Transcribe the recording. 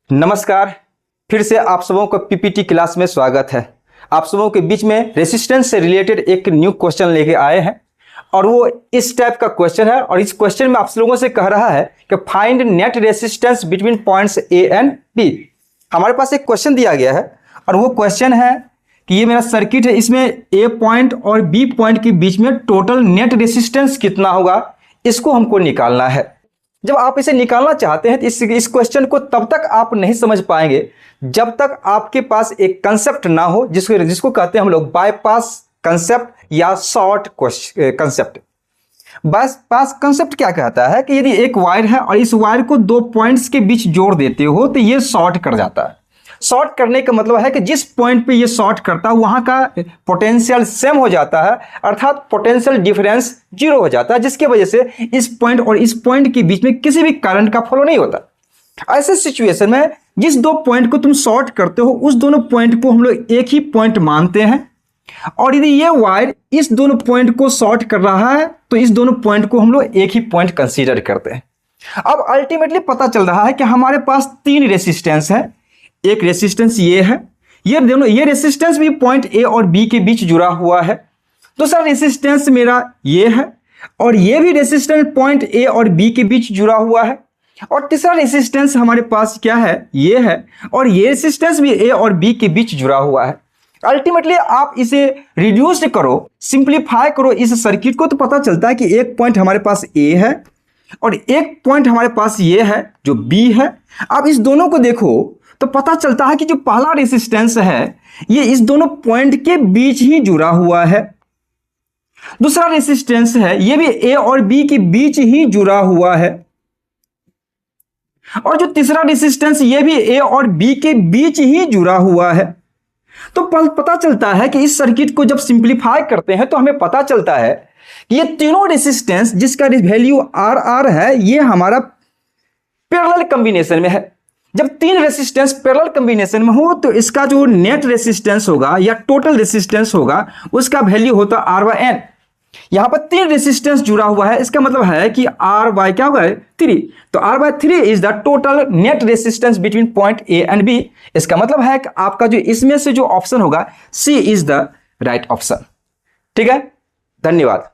नमस्कार। फिर से आप सबों को पीपीटी क्लास में स्वागत है। आप सबों के बीच में रेसिस्टेंस से रिलेटेड एक न्यू क्वेश्चन लेके आए हैं और वो इस टाइप का क्वेश्चन है। और इस क्वेश्चन में आप लोगों से कह रहा है कि find net resistance between points A and B. हमारे पास एक क्वेश्चन दिया गया है और वो क्वेश्चन है कि ये मेरा सर्किट है, इसमें ए पॉइंट और बी पॉइंट के बीच में टोटल नेट रेसिस्टेंस कितना होगा, इसको हमको निकालना है। जब आप इसे निकालना चाहते हैं तो इस क्वेश्चन को तब तक आप नहीं समझ पाएंगे जब तक आपके पास एक कंसेप्ट ना हो, जिसको कहते हैं हम लोग बाईपास कंसेप्ट या शॉर्ट कंसेप्ट। बाईपास कंसेप्ट क्या कहता है कि यदि एक वायर है और इस वायर को दो पॉइंट्स के बीच जोड़ देते हो तो ये शॉर्ट कर जाता है। शॉर्ट करने का मतलब है कि जिस पॉइंट पे ये शॉर्ट करता है वहां का पोटेंशियल सेम हो जाता है, अर्थात पोटेंशियल डिफरेंस जीरो हो जाता है, जिसकी वजह से इस पॉइंट और इस पॉइंट के बीच में किसी भी करंट का फ्लो नहीं होता। ऐसे सिचुएशन में जिस दो पॉइंट को तुम शॉर्ट करते हो उस दोनों पॉइंट को हम लोग एक ही पॉइंट मानते हैं। और यदि ये वायर इस दोनों पॉइंट को शॉर्ट कर रहा है तो इस दोनों पॉइंट को हम लोग एक ही पॉइंट कंसीडर करते हैं। अब अल्टीमेटली पता चल रहा है कि हमारे पास तीन रेसिस्टेंस है। एक रेसिस्टेंस ये है, ये दोनों ये रेसिस्टेंस भी पॉइंट ए और बी के बीच जुड़ा हुआ है। दूसरा रेसिस्टेंस मेरा ये है और ये भी रेसिस्टेंस पॉइंट ए और बी के बीच जुड़ा हुआ है। और तीसरा रेसिस्टेंस हमारे पास क्या है, ये है, और ये रेसिस्टेंस भी ए और बी के बीच जुड़ा हुआ है। अल्टीमेटली आप इसे रिड्यूस करो, सिंप्लीफाई करो इस सर्किट को, तो पता चलता है कि एक पॉइंट हमारे पास ए है और एक पॉइंट हमारे पास ये है जो बी है। अब इस दोनों को देखो तो पता चलता है कि जो पहला रेसिस्टेंस है ये इस दोनों पॉइंट के बीच ही जुड़ा हुआ है। दूसरा रेसिस्टेंस है ये भी ए और बी के बीच ही जुड़ा हुआ है। और जो तीसरा रेसिस्टेंस ये भी ए और बी के बीच ही जुड़ा हुआ है। तो पता चलता है कि इस सर्किट को जब सिंप्लीफाई करते हैं तो हमें पता चलता है कि ये तीनों रेसिस्टेंस जिसका वैल्यू आर आर है ये हमारा पैरेलल कॉम्बिनेशन में है। जब तीन रेसिस्टेंस पैरेलल कॉम्बिनेशन में हो तो इसका जो नेट रेसिस्टेंस होगा या टोटल रेसिस्टेंस होगा उसका वैल्यू होता है आर बाय एन। यहां पर तीन रेसिस्टेंस जुड़ा हुआ है, इसका मतलब है कि आर बाय क्या होगा 3। तो R by 3 is the total net resistance between point A and B. इसका मतलब है कि आपका जो इसमें से जो ऑप्शन होगा सी इज द राइट ऑप्शन। ठीक है, धन्यवाद।